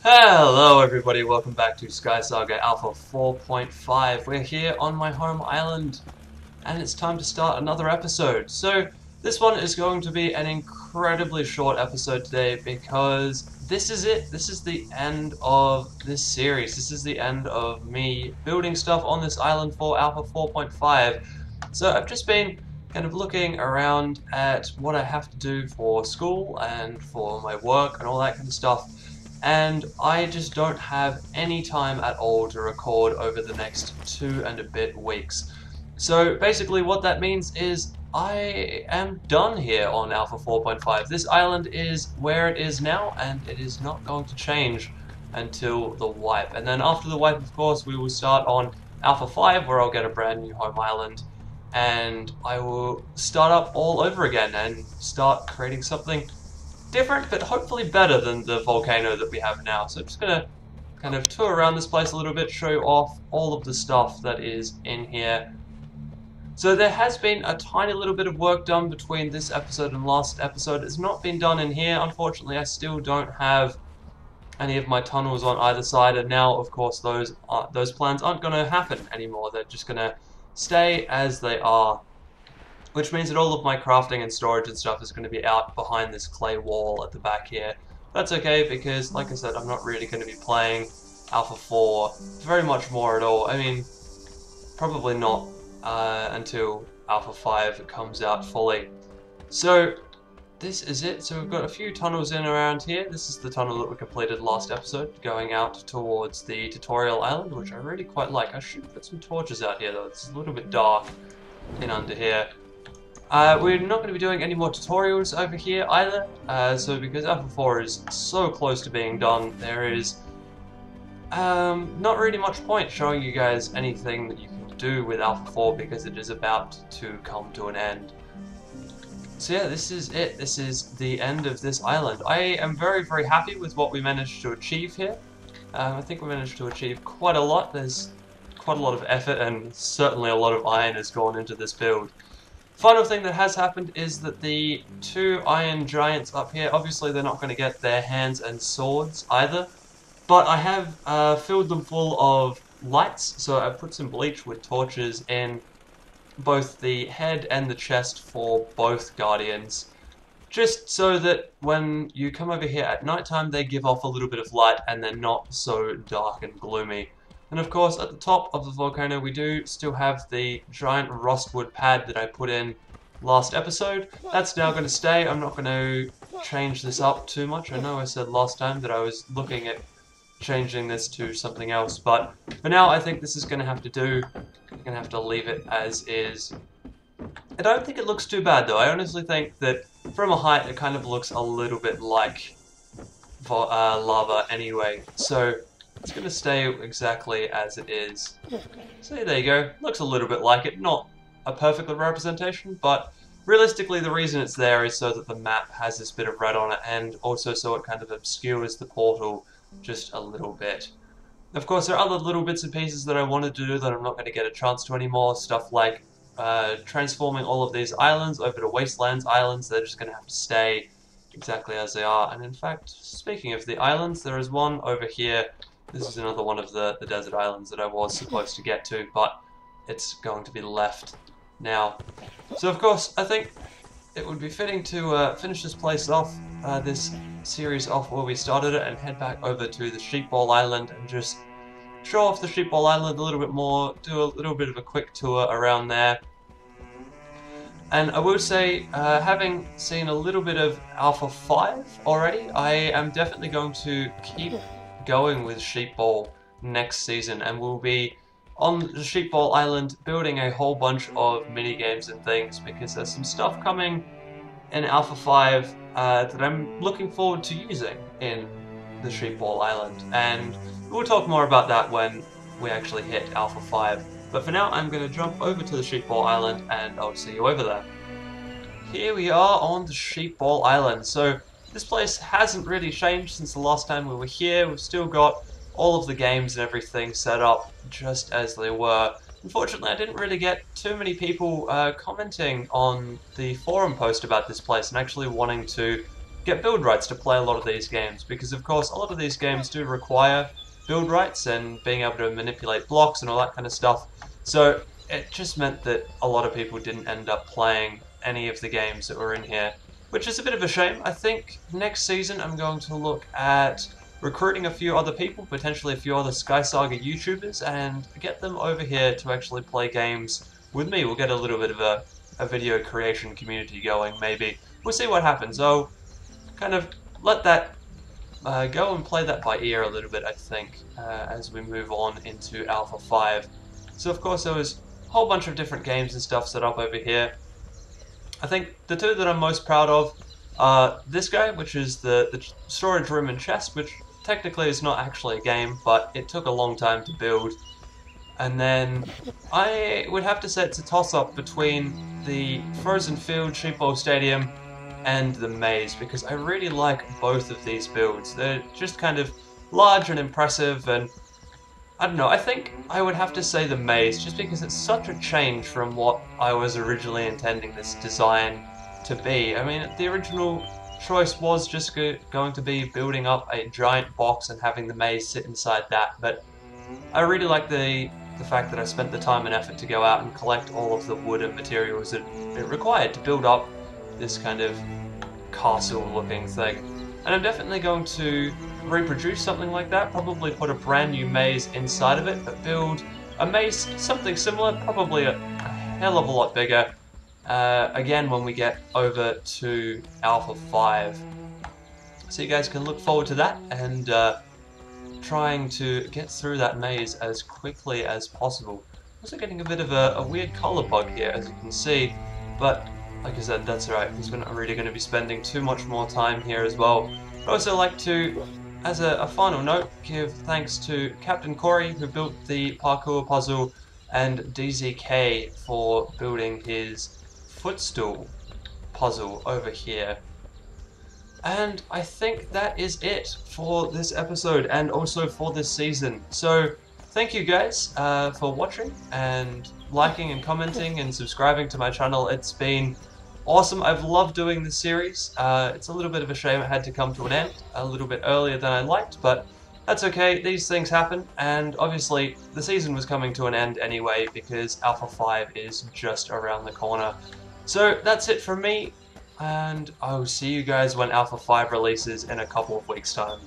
Hello everybody, welcome back to SkySaga Alpha 4.5. We're here on my home island and it's time to start another episode. So this one is going to be an incredibly short episode today because this is it. This is the end of this series. This is the end of me building stuff on this island for Alpha 4.5. So I've just been kind of looking around at what I have to do for school and for my work and all that kind of stuff. And I just don't have any time at all to record over the next 2 and a bit weeks. So basically what that means is I am done here on Alpha 4.5. This island is where it is now and it is not going to change until the wipe. And then after the wipe, of course, we will start on Alpha 5 where I'll get a brand new home island and I will start up all over again and start creating something different, but hopefully better than the volcano that we have now. So I'm just going to kind of tour around this place a little bit, show you off all of the stuff that is in here. So there has been a tiny little bit of work done between this episode and last episode. It's not been done in here. Unfortunately, I still don't have any of my tunnels on either side, and now, of course, those plans aren't going to happen anymore. They're just going to stay as they are. Which means that all of my crafting and storage and stuff is going to be out behind this clay wall at the back here. That's okay because, like I said, I'm not really going to be playing Alpha 4 very much more at all. I mean, probably not until Alpha 5 comes out fully. So, this is it. So we've got a few tunnels in around here. This is the tunnel that we completed last episode, going out towards the tutorial island, which I really quite like. I should put some torches out here, though. It's a little bit dark in under here. We're not going to be doing any more tutorials over here either, so because Alpha 4 is so close to being done, there is not really much point showing you guys anything that you can do with Alpha 4 because it is about to come to an end. So yeah, this is it. This is the end of this island. I am very, very happy with what we managed to achieve here. I think we managed to achieve quite a lot. There's quite a lot of effort and certainly a lot of iron has gone into this build. Final thing that has happened is that the two iron giants up here, obviously they're not going to get their hands and swords either, but I have filled them full of lights, so I've put some bleach with torches in both the head and the chest for both guardians, just so that when you come over here at nighttime they give off a little bit of light and they're not so dark and gloomy. And of course, at the top of the volcano, we do still have the giant rustwood pad that I put in last episode. That's now going to stay. I'm not going to change this up too much. I know I said last time that I was looking at changing this to something else, but for now, I think this is going to have to do. I'm going to have to leave it as is. I don't think it looks too bad, though. I honestly think that from a height, it kind of looks a little bit like lava anyway. So it's going to stay exactly as it is. So there you go. Looks a little bit like it. Not a perfect representation, but realistically the reason it's there is so that the map has this bit of red on it and also so it kind of obscures the portal just a little bit. Of course, there are other little bits and pieces that I want to do that I'm not going to get a chance to anymore. Stuff like transforming all of these islands over to Wastelands islands. They're just going to have to stay exactly as they are. And in fact, speaking of the islands, there is one over here. This is another one of the desert islands that I was supposed to get to, but it's going to be left now. So of course, I think it would be fitting to finish this place off, this series off where we started it, and head back over to the SheepBall island and just show off the SheepBall island a little bit more, do a little bit of a quick tour around there. And I will say, having seen a little bit of Alpha 5 already, I am definitely going to keep going with SheepBall next season, and we'll be on the SheepBall island building a whole bunch of mini games and things because there's some stuff coming in Alpha 5 that I'm looking forward to using in the SheepBall island, and we'll talk more about that when we actually hit Alpha 5. But for now, I'm going to jump over to the SheepBall island and I'll see you over there. Here we are on the SheepBall island. So this place hasn't really changed since the last time we were here. We've still got all of the games and everything set up just as they were. Unfortunately, I didn't really get too many people commenting on the forum post about this place and actually wanting to get build rights to play a lot of these games, because of course a lot of these games do require build rights and being able to manipulate blocks and all that kind of stuff. So it just meant that a lot of people didn't end up playing any of the games that were in here, which is a bit of a shame. I think next season I'm going to look at recruiting a few other people, potentially a few other SkySaga YouTubers, and get them over here to actually play games with me. We'll get a little bit of a video creation community going, maybe. We'll see what happens. I'll kind of let that go and play that by ear a little bit, I think, as we move on into Alpha 5. So of course there was a whole bunch of different games and stuff set up over here. I think the two that I'm most proud of are this guy, which is the storage room and chest, which technically is not actually a game, but it took a long time to build. And then I would have to say it's a toss-up between the Frozen Field SheepBall Stadium and the maze, because I really like both of these builds. They're just kind of large and impressive, and I don't know, I think I would have to say the maze, just because it's such a change from what I was originally intending this design to be. I mean, the original choice was just going to be building up a giant box and having the maze sit inside that, but I really like the fact that I spent the time and effort to go out and collect all of the wood and materials that it required to build up this kind of castle-looking thing. And I'm definitely going to reproduce something like that, probably put a brand new maze inside of it, but build a maze, something similar, probably a hell of a lot bigger, again when we get over to Alpha 5. So you guys can look forward to that, and trying to get through that maze as quickly as possible. Also getting a bit of a weird color bug here, as you can see, but like I said, that's alright, because we're not really going to be spending too much more time here as well. I'd also like to, as a final note, give thanks to Captain Corey, who built the parkour puzzle, and DZK for building his footstool puzzle over here. And I think that is it for this episode, and also for this season. So thank you guys for watching and liking and commenting and subscribing to my channel. It's been awesome. I've loved doing this series. It's a little bit of a shame it had to come to an end a little bit earlier than I liked, but that's okay. These things happen, and obviously the season was coming to an end anyway because Alpha 5 is just around the corner. So that's it from me, and I will see you guys when Alpha 5 releases in a couple of weeks' time.